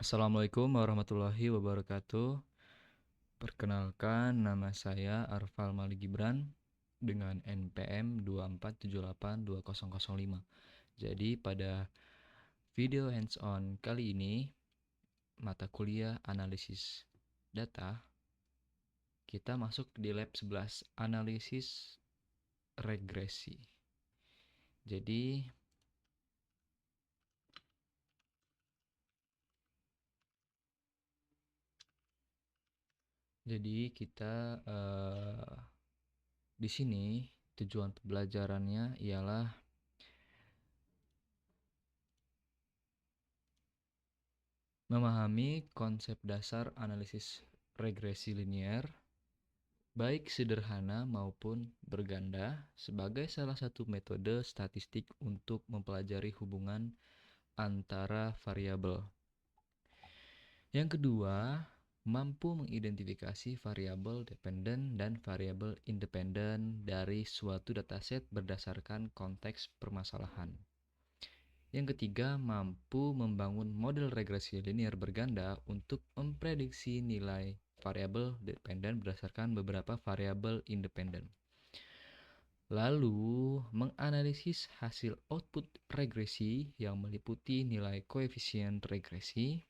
Assalamualaikum warahmatullahi wabarakatuh. Perkenalkan, nama saya Arfal Malik Gibran dengan NPM 247820005. Jadi pada video hands-on kali ini, mata kuliah analisis data, kita masuk di lab 11, analisis regresi. Jadi kita di sini tujuan pembelajarannya ialah memahami konsep dasar analisis regresi linear, baik sederhana maupun berganda, sebagai salah satu metode statistik untuk mempelajari hubungan antara variabel. Yang kedua, mampu mengidentifikasi variabel dependen dan variabel independen dari suatu dataset berdasarkan konteks permasalahan. Yang ketiga, mampu membangun model regresi linear berganda untuk memprediksi nilai variabel dependen berdasarkan beberapa variabel independen. Lalu, menganalisis hasil output regresi yang meliputi nilai koefisien regresi,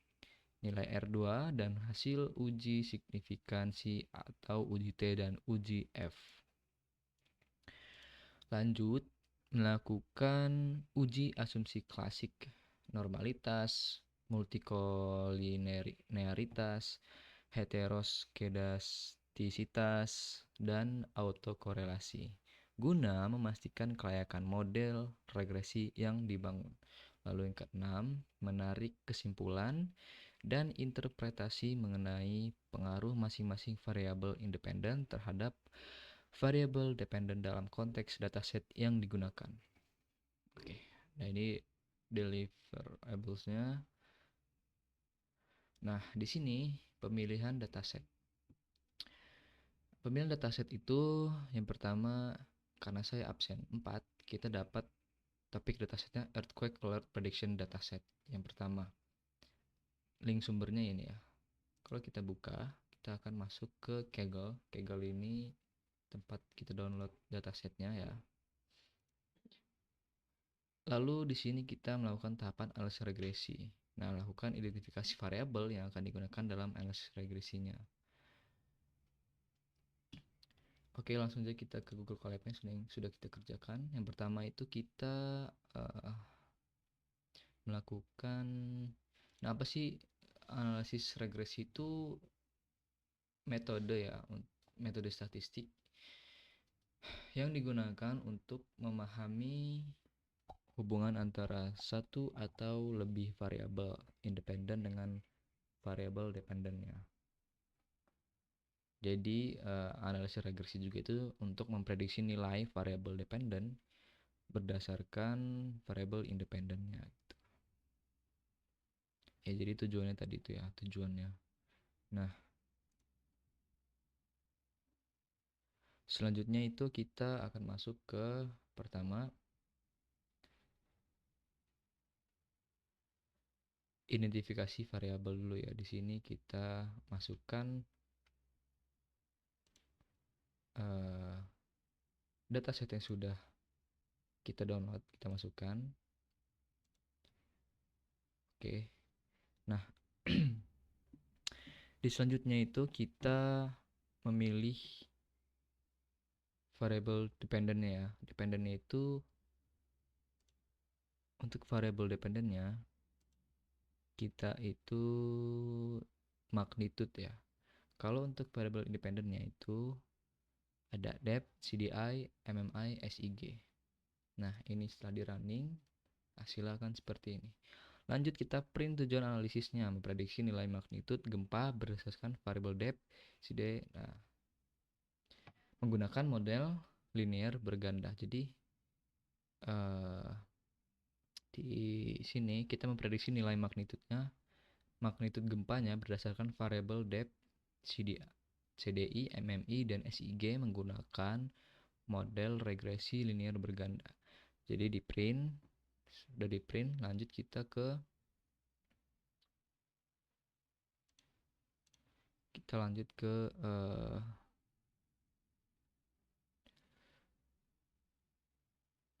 nilai R2, dan hasil uji signifikansi atau uji T dan uji F. Lanjut, melakukan uji asumsi klasik, normalitas, multikolinearitas, heteroskedastisitas, dan autokorelasi, guna memastikan kelayakan model regresi yang dibangun. Lalu yang keenam, menarik kesimpulan dan interpretasi mengenai pengaruh masing-masing variabel independen terhadap variabel dependen dalam konteks dataset yang digunakan. Oke, nah ini deliverables-nya. Nah, di sini pemilihan dataset. Pemilihan dataset itu yang pertama, karena saya absen 4, kita dapat topik datasetnya Earthquake Alert Prediction Dataset. Yang pertama, link sumbernya ini ya. Kalau kita buka, kita akan masuk ke Kaggle. Kaggle ini tempat kita download datasetnya ya. Lalu di sini kita melakukan tahapan analisis regresi. Nah, lakukan identifikasi variabel yang akan digunakan dalam analisis regresinya. Oke, langsung saja kita ke Google Colab-nya sudah kita kerjakan. Yang pertama itu kita melakukan, nah apa sih analisis regresi itu? Metode ya, metode statistik yang digunakan untuk memahami hubungan antara satu atau lebih variabel independen dengan variabel dependennya. Jadi analisis regresi juga itu untuk memprediksi nilai variabel dependen berdasarkan variabel independennya. Gitu. Ya jadi tujuannya tadi itu ya tujuannya. Nah selanjutnya itu kita akan masuk ke pertama identifikasi variabel dulu ya. Di sini kita masukkan dataset yang sudah kita download, kita masukkan. Oke. Nah, di selanjutnya itu kita memilih variabel dependennya ya. Dependennya itu untuk variabel dependennya kita itu magnitude ya. Kalau untuk variabel independennya itu ada depth, CDI, MMI, SIG. Nah, ini setelah di running hasilnya akan seperti ini. Lanjut kita print tujuan analisisnya, memprediksi nilai magnitude gempa berdasarkan variabel depth, CD. Nah, menggunakan model linear berganda. Jadi di sini kita memprediksi nilai magnitud gempanya berdasarkan variabel depth, CDI, MMI, dan SIG menggunakan model regresi linear berganda. Jadi di print, sudah di print, lanjut kita ke kita lanjut ke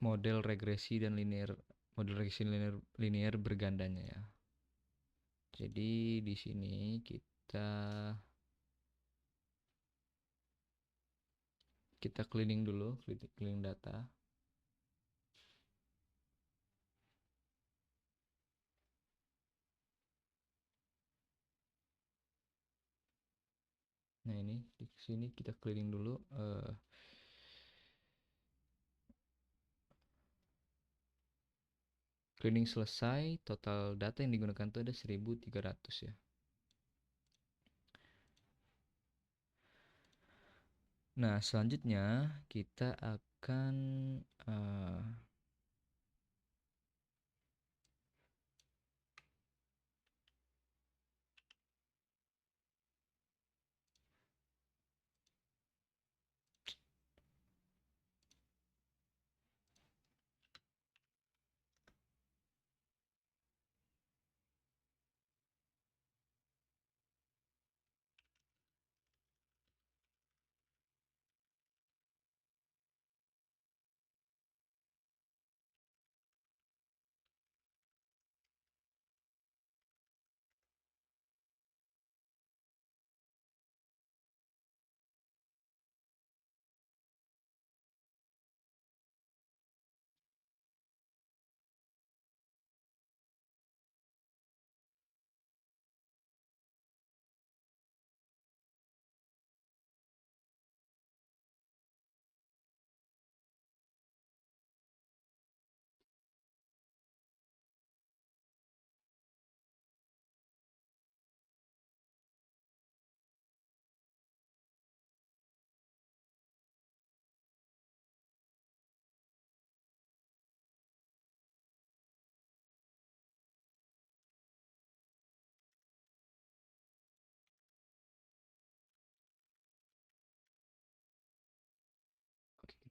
model regresi dan linear bergandanya ya. Jadi di sini kita cleaning dulu, cleaning data. Nah ini di sini kita cleaning dulu. Cleaning selesai, total data yang digunakan itu ada 1300 ya. Nah selanjutnya kita akan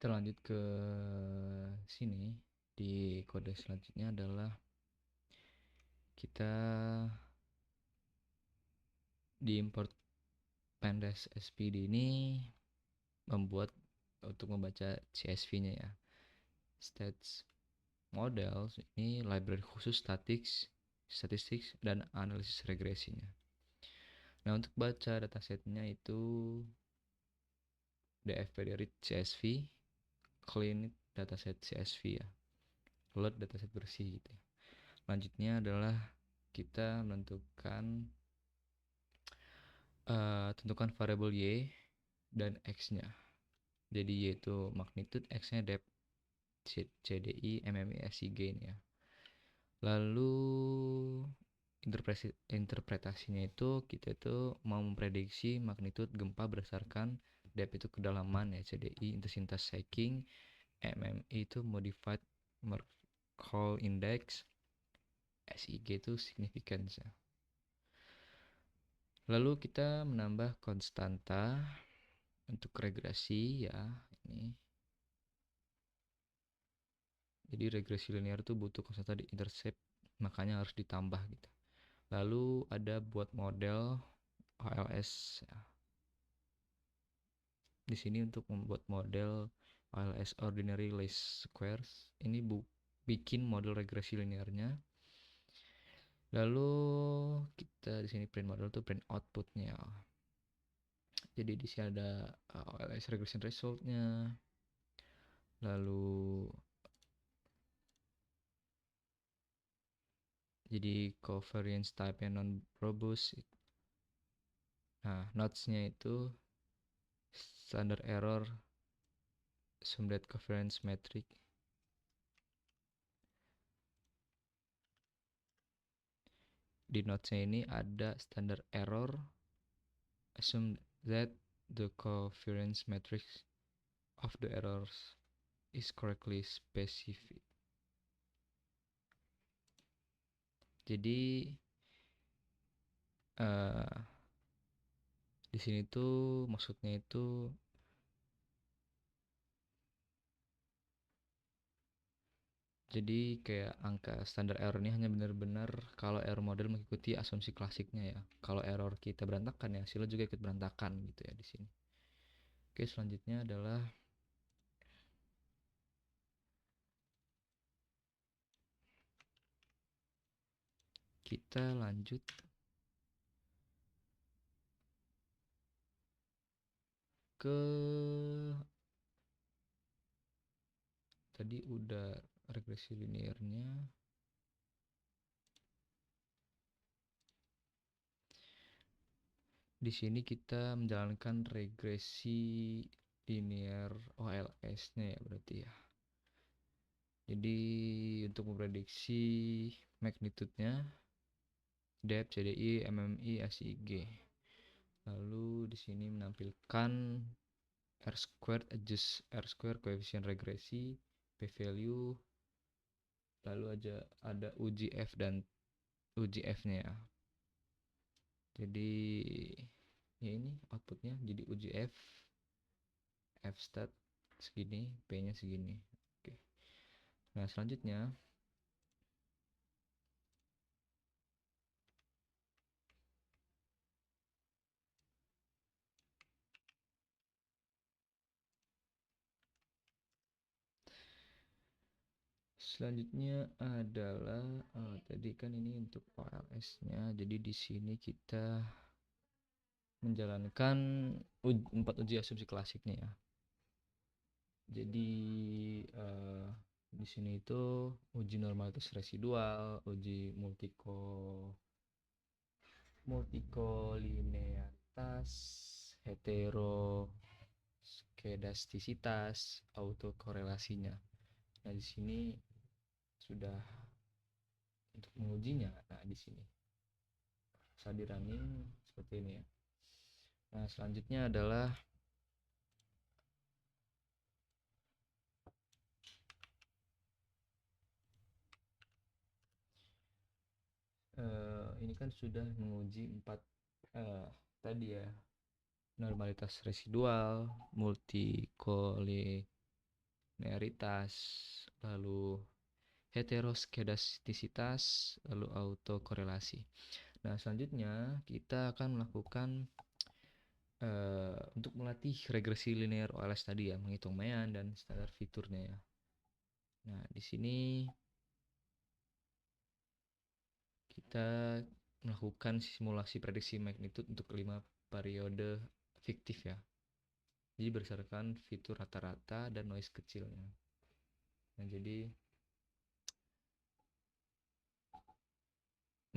kita lanjut ke sini. Di kode selanjutnya adalah kita di import pandas spd ini membuat untuk membaca CSV-nya ya. Stats models ini library khusus statistics dan analisis regresinya. Nah untuk baca datasetnya itu dfp dari CSV, clean dataset CSV ya, load dataset bersih gitu ya. Lanjutnya adalah kita menentukan tentukan variabel y dan x-nya. Jadi y itu magnitude, x-nya depth, CDI, MMI, SI gain ya. Lalu interpretasinya itu kita itu mau memprediksi magnitude gempa berdasarkan depth itu kedalaman ya, CDI intensitas shaking, MMI itu modified Mercalli index, SIG itu significance ya. Lalu kita menambah konstanta untuk regresi ya ini. Jadi regresi linear itu butuh konstanta di intercept, makanya harus ditambah gitu. Lalu ada buat model OLS ya. Di sini untuk membuat model OLS ordinary least squares, ini bikin model regresi linearnya. Lalu kita di sini print model tuh print outputnya. Jadi di sini ada OLS regression resultnya. Lalu jadi covariance type yang non robust. Nah, notes-nya itu standard error summed covariance metric. Di notes-nya ini ada standard error assume that the covariance matrix of the errors is correctly specified. Jadi di sini tuh maksudnya itu Jadi kayak angka standar error ini hanya benar-benar kalau error model mengikuti asumsi klasiknya ya. Kalau error kita berantakan ya hasilnya juga ikut berantakan gitu ya di sini. Oke, selanjutnya adalah kita lanjut ke tadi udah regresi linearnya. Di sini kita menjalankan regresi linear OLS-nya ya berarti ya. Jadi untuk memprediksi magnitude-nya depth, CDI, MMI, ASIG. Lalu di sini menampilkan R squared adjust R squared koefisien regresi, P value, lalu ada uji F dan uji F-nya ya. Jadi ya ini outputnya jadi uji F stat segini, P-nya segini. Oke. Nah, selanjutnya adalah tadi kan ini untuk OLS-nya. Jadi di sini kita menjalankan 4 uji asumsi klasiknya ya. Jadi di sini itu uji normalitas residual, uji multikolinearitas, heteroskedastisitas, autokorelasinya. Nah, di sini sudah untuk mengujinya. Nah, di sini saat di running seperti ini ya. Nah, selanjutnya adalah ini kan sudah menguji 4 tadi ya, normalitas residual, multikolinearitas, lalu heteroskedastisitas, lalu autokorelasi. Nah, selanjutnya kita akan melakukan untuk melatih regresi linear OLS tadi ya, menghitung mean dan standar fiturnya ya. Nah, di sini kita melakukan simulasi prediksi magnitude untuk 5 periode fiktif ya. Jadi berdasarkan fitur rata-rata dan noise kecilnya. Nah, jadi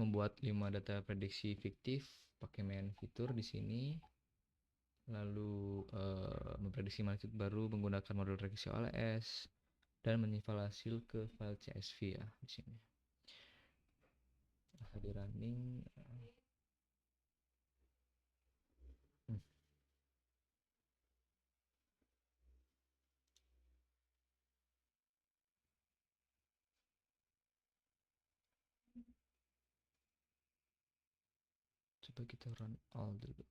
membuat 5 data prediksi fiktif pakai mean fitur di sini. Lalu memprediksi magnitude baru menggunakan model regresi OLS dan menyimpan hasil ke file CSV ya di sini. Di running coba kita run all dulu.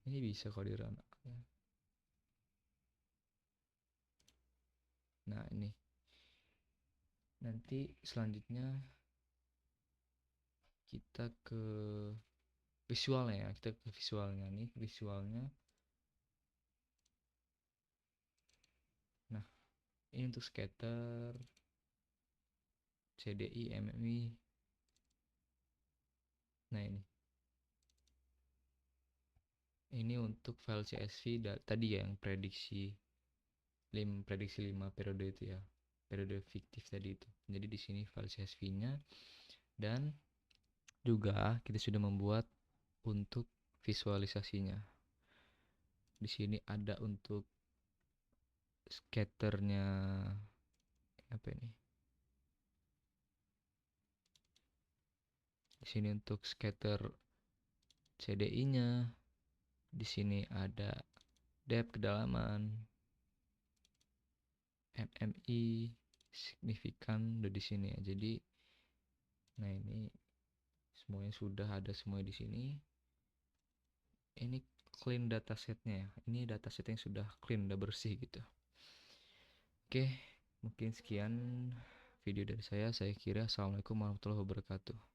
Ini bisa kalau di run all. Nah, ini nanti selanjutnya kita ke visualnya ya. Kita ke visualnya nih, visualnya. Nah, ini untuk scatter, CDI, MMI. Nah, ini untuk file CSV tadi ya, yang prediksi 5 periode itu ya, periode fiktif tadi itu. Jadi di sini file CSV-nya, dan juga kita sudah membuat untuk visualisasinya. Di sini ada untuk scatternya apa ini? Di sini untuk scatter CDI-nya. Di sini ada depth kedalaman, MMI, signifikan udah di sini ya. Jadi nah ini semuanya sudah ada semua di sini. Ini clean datasetnya ya. Ini dataset yang sudah clean, udah bersih gitu. Oke, mungkin sekian video dari saya. Saya kira assalamualaikum warahmatullahi wabarakatuh.